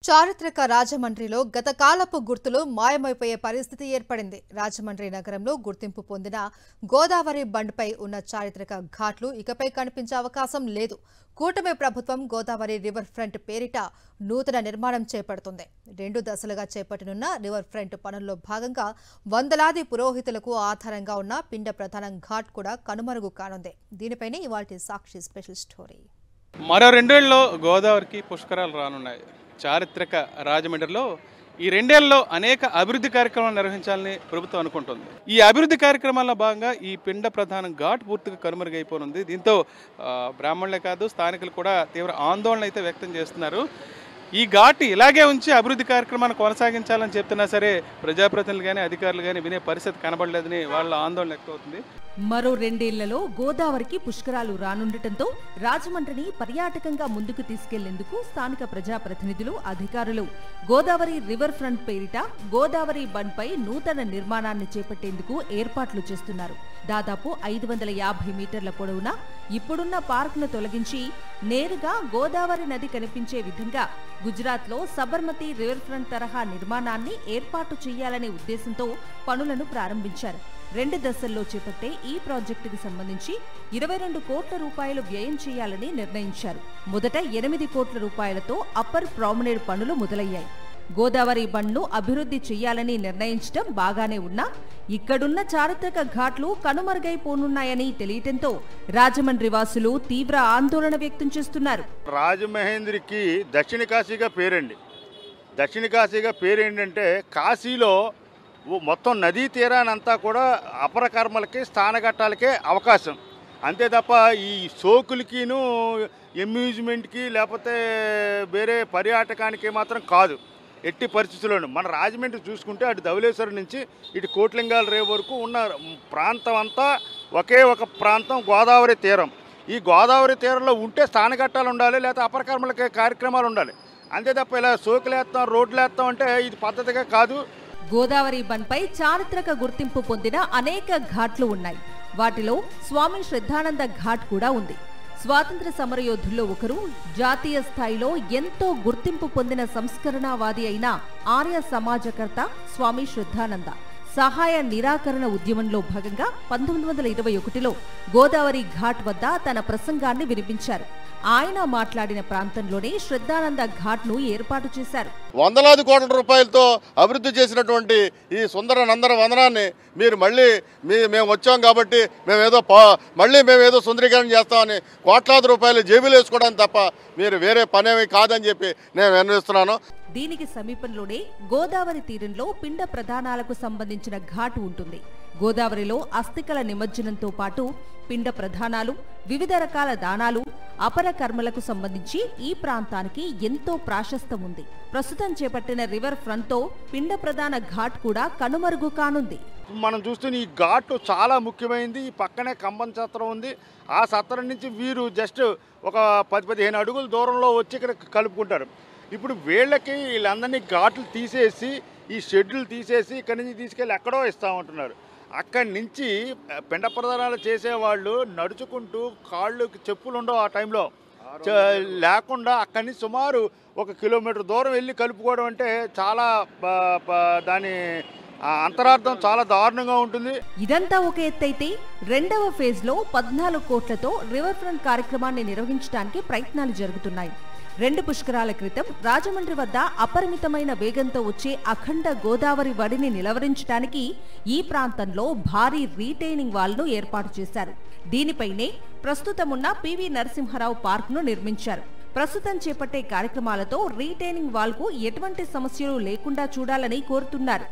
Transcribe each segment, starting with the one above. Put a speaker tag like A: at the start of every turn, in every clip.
A: చారిత్రక రాజమండ్రిలో గత కాలపు గుర్తులు మాయమైపోయే పరిస్థితి ఏర్పడింది. రాజమండ్రి నగరంలో గుర్తింపు పొందిన గోదావరి బండ్పై ఉన్న చారిత్రక ఘాట్లు ఇకపై కనిపించే అవకాశం లేదు. కూటమి ప్రభుత్వం గోదావరి రివర్ ఫ్రంట్ పేరిట నూతన నిర్మాణం చేపడుతుంది. 2 దశలుగా చేపట్టనున్న రివర్ ఫ్రంట్ పనుల్లో భాగంగా వందలాది పురోహితులకు ఆధారంగా ఉన్న పిండ ప్రధాన ఘాట్ కూడా కనుమరుగు కానుంది. దీనిపైనే ఇవాల్టి సాక్షి స్పెషల్ స్టోరీ.
B: మరో 2 ఏళ్లలో గోదావరికి పుష్కరాలు రానున్నాయి. చారిత్రక రాజమండ్రిలో ఈ 2 ఏళ్లలో అనేక అభివృద్ధి కార్యక్రమాలు నిర్వహించాలని ప్రభుత్వం అనుకుంటుంది. ఈ అభివృద్ధి కార్యక్రమాల్లో భాగంగా ఈ పిండ ప్రధాన ఘాట్ పూర్తిగా కనుమరుగైపోనుంది. దీంతో బ్రాహ్మణులే కాదు స్థానికులు కూడా తీవ్ర ఆందోళన అయితే వ్యక్తం చేస్తున్నారు. ఈ ఘాట్ ఇలాగే ఉంచి అభివృద్ధి కార్యక్రమాన్ని కొనసాగించాలని చెప్తున్నా సరే ప్రజాప్రతినిధులు కానీ అధికారులు కానీ వినే పరిస్థితి కనబడలేదని వాళ్ళ ఆందోళన ఎక్కువవుతుంది.
C: మరో 2 ఏళ్లలో గోదావరికి పుష్కరాలు రానుండటంతో రాజమండ్రిని పర్యాటకంగా ముందుకు తీసుకెళ్లేందుకు స్థానిక ప్రజాప్రతినిధులు అధికారులు గోదావరి రివర్ ఫ్రంట్ పేరిట గోదావరి బండ్పై నూతన నిర్మాణాన్ని చేపట్టేందుకు ఏర్పాట్లు చేస్తున్నారు. దాదాపు 550 మీటర్ల పొడవున ఇప్పుడున్న పార్కును తొలగించి నేరుగా గోదావరి నది కనిపించే విధంగా గుజరాత్లో సబర్మతి రివర్ ఫ్రంట్ తరహా నిర్మాణాన్ని ఏర్పాటు చేయాలనే ఉద్దేశంతో పనులను ప్రారంభించారు. 2 దశల్లో చేపట్టే ఈ ప్రాజెక్టుకు సంబంధించి 22 కోట్ల రూపాయలు వ్యయం చేయాలని నిర్ణయించారు. మొదట 8 కోట్ల రూపాయలతో అప్పర్ ప్రామినేడ్ పనులు మొదలయ్యాయి. గోదావరి బండ్ను అభివృద్ధి చేయాలని నిర్ణయించడం బాగానే ఉన్నా ఇక్కడున్న చారిత్రక ఘాట్లు కనుమరుగైపోనున్నాయని తెలియటంతో రాజమండ్రి వాసులు తీవ్ర ఆందోళన వ్యక్తం చేస్తున్నారు.
D: రాజమహేంద్రికి దక్షిణ కాశీగా పేరండి. దక్షిణ కాశీగా పేరేంటంటే కాశీలో మొత్తం నదీ తీరానంతా కూడా అపరకర్మలకి స్థానఘట్టాలకే అవకాశం. అంతే తప్ప ఈ సోకులకిను అమ్యూజ్మెంట్కి లేకపోతే వేరే పర్యాటకానికి మాత్రం కాదు. ఎట్టి పరిస్థితుల్లోనూ మన రాజమండ్రి చూసుకుంటే అటు ధవళేశ్వరం నుంచి ఇటు కోట్లింగాల రేవు వరకు ఉన్న ప్రాంతం అంతా ఒకే ఒక ప్రాంతం గోదావరి తీరం. ఈ గోదావరి తీరంలో ఉంటే స్థానఘట్టాలు ఉండాలి, లేకపోతే అపరకర్మలకి కార్యక్రమాలు ఉండాలి. అంతే తప్ప ఇలా సోకులేస్తాం రోడ్లు వేస్తాం అంటే ఇది పద్ధతిగా కాదు.
C: గోదావరి బండ్పై చారిత్రక గుర్తింపు పొందిన అనేక ఘాట్లు ఉన్నాయి. వాటిలో స్వామి శ్రద్ధానంద ఘాట్ కూడా ఉంది. స్వాతంత్ర సమరయోధుల్లో ఒకరు, జాతీయ స్థాయిలో ఎంతో గుర్తింపు పొందిన సంస్కరణవాది అయిన ఆర్య సమాజకర్త స్వామి శ్రద్ధానంద సహాయ నిరాకరణ ఉద్యమంలో భాగంగా 1921లో గోదావరి ఘాట్ వద్ద తన ప్రసంగాన్ని వినిపించారు. ఆయన మాట్లాడిన ప్రాంతంలోనే శ్రద్ధానంద ఘాట్ను ఏర్పాటు చేశారు.
E: వందలాది కోట్ల రూపాయలతో అభివృద్ధి చేసినటువంటి ఈ సుందర నందన వదనాన్ని మీరు మళ్ళీ మేము వచ్చాం కాబట్టి మేమేదో సుందరీకరణ చేస్తామని కోట్లాది రూపాయలు జేబులు వేసుకోవడానికి తప్ప మీరు వేరే పనేమి కాదని చెప్పి నేను విన్నవిస్తున్నాను.
C: దీనికి సమీపంలోనే గోదావరి తీరంలో పిండ ప్రధానాలకు సంబంధించిన ఘాటు ఉంటుంది. గోదావరిలో అస్థికల నిమజ్జనంతో పాటు పిండ ప్రధానాలు, వివిధ రకాల దానాలు, అపర కర్మలకు సంబంధించి ఈ ప్రాంతానికి ఎంతో ప్రాశస్త్యం ఉంది. ప్రస్తుతం చేపట్టిన రివర్ ఫ్రంట్తో పిండ ప్రధాన ఘాట్ కూడా కనుమరుగు కానుంది.
D: మనం చూస్తున్న ఈ ఘాట్ చాలా ముఖ్యమైనది. ఈ పక్కనే కంబం సత్రం ఉంది. ఆ సత్రం నుంచి వీరు జస్ట్ ఒక 10-15 అడుగుల దూరంలో వచ్చి ఇక్కడ కలుపుకుంటారు. ఇప్పుడు వీళ్ళందరినీ ఘాట్లు తీసేసి ఈ షెడ్యూల్ తీసేసి ఇక్కడి నుంచి తీసుకెళ్ళి ఎక్కడో ఇస్తామంటున్నారు. అక్కడి నుంచి పిండ ప్రదానాలు చేసేవాళ్ళు నడుచుకుంటూ కాళ్ళకి చెప్పులు ఉండవు ఆ టైంలో లేకుండా అక్కడి నుంచి సుమారు 1 కిలోమీటర్ దూరం వెళ్ళి కలుపుకోవడం అంటే చాలా దాని అంతరార్థం చాలా దారుణంగా ఉంటుంది.
C: ఇదంతా ఒక ఎత్తైతే 2వ ఫేజ్లో 14 కోట్లతో రివర్ ఫ్రంట్ కార్యక్రమాన్ని నిర్వహించడానికి ప్రయత్నాలు జరుగుతున్నాయి. 2 పుష్కరాల క్రితం రాజమండ్రి వద్ద అపరిమితమైన వేగంతో వచ్చే అఖండ గోదావరి వడిని నిలవరించడానికి ఈ ప్రాంతంలో భారీ రీటైనింగ్ వాల్ను ఏర్పాటు చేశారు. దీనిపైనే ప్రస్తుతమున్న పివి నరసింహారావు పార్క్ను నిర్మించారు. ప్రస్తుతం చేపట్టే కార్యక్రమాలతో రీటైనింగ్ వాల్కు ఎటువంటి సమస్యలు లేకుండా చూడాలని కోరుతున్నారు.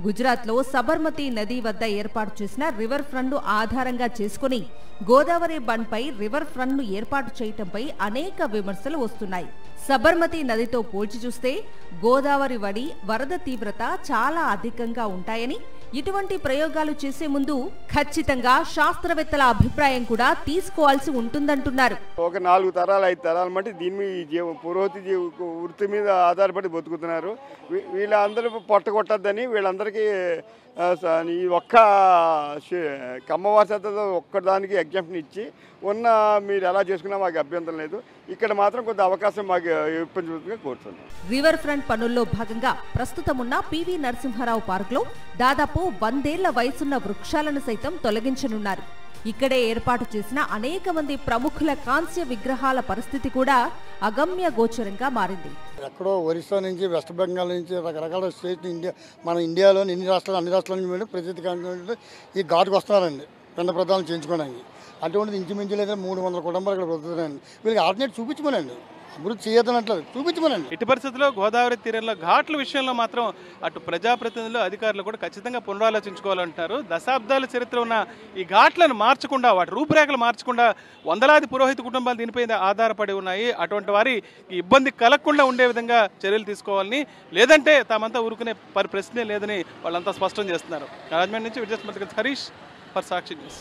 C: గుజరాత్లో సబర్మతి నది వద్ద ఏర్పాటు చేసిన రివర్ ఫ్రంట్ను ఆధారంగా చేసుకుని గోదావరి బండ్పై రివర్ ఫ్రంట్ను ఏర్పాటు చేయటంపై అనేక విమర్శలు వస్తున్నాయి. సబర్మతి నదితో పోల్చి చూస్తే గోదావరి వడి వరద తీవ్రత చాలా అధికంగా ఉంటాయని, ఇటువంటి ప్రయోగాలు చేసే ముందు ఖచ్చితంగా శాస్త్రవేత్తల అభిప్రాయం కూడా తీసుకోవాల్సి ఉంటుందంటున్నారు.
F: ఒక 4 తరాలు 5 తరాల మట్టి దీని మీద పురోహిత వృత్తి మీద ఆధారపడి బతుకుతున్నారు. వీళ్ళందరూ పొట్టగొట్టద్దని వీళ్ళందరికీ ఈ ఒక్క కమ్మవాసత ఒక్కదానికి ఎగ్జామ్షన్ ఇచ్చి మీరు ఎలా చేసుకున్నా మాకు అభ్యంతరం లేదు. ఇక్కడ మాత్రం కొంత అవకాశం మాకు ఇప్పించగా కోరుతున్నాం.
C: రివర్ ఫ్రంట్ పనుల్లో భాగంగా ప్రస్తుతమున్న పివి నరసింహారావు పార్కులో దాదాపు 100 ఏళ్ల వయసున్న వృక్షాలను సైతం తొలగించనున్నారు. ఇక్కడే ఏర్పాటు చేసిన అనేక మంది ప్రముఖుల కాంస్య విగ్రహాల పరిస్థితి కూడా అగమ్య గోచరంగా మారింది.
G: ఎక్కడో ఒరిస్సా నుంచి, వెస్ట్ బెంగాల్ నుంచి, రకరకాల స్టేట్ మన ఇండియాలో అన్ని రాష్ట్రాల నుంచి ప్రసిద్ధి ఈ ఘాటుకు వస్తున్నారండి పిండ ప్రదానం చేయించుకోవడానికి. అటువంటిది ఇంచుమించు లేదా 300 కుటుంబాలు ఇక్కడ బ్రతుకుతారండి. వీళ్ళకి ఆల్టర్నేట్ చూపించమనండి, అభివృద్ధి చేయదనట్లేదు, చూపించమనండి.
B: ఇటు పరిస్థితుల్లో గోదావరి తీరంలో ఘాట్ల విషయంలో మాత్రం అటు ప్రజాప్రతినిధులు అధికారులు కూడా ఖచ్చితంగా పునరాలోచించుకోవాలంటున్నారు. దశాబ్దాల చరిత్ర ఉన్న ఈ ఘాట్లను మార్చకుండా, వాటి రూపురేఖలు మార్చకుండా వందలాది పురోహిత కుటుంబాలు దీనిపై ఆధారపడి ఉన్నాయి. అటువంటి వారి ఇబ్బంది కలగకుండా ఉండే విధంగా చర్యలు తీసుకోవాలని, లేదంటే తామంతా ఊరుకునే ప్రశ్నే లేదని వాళ్ళంతా స్పష్టం చేస్తున్నారు. రాజమండ్రి నుంచి విజయస్మృతి హరీష్ ఫర్ సాక్షి న్యూస్.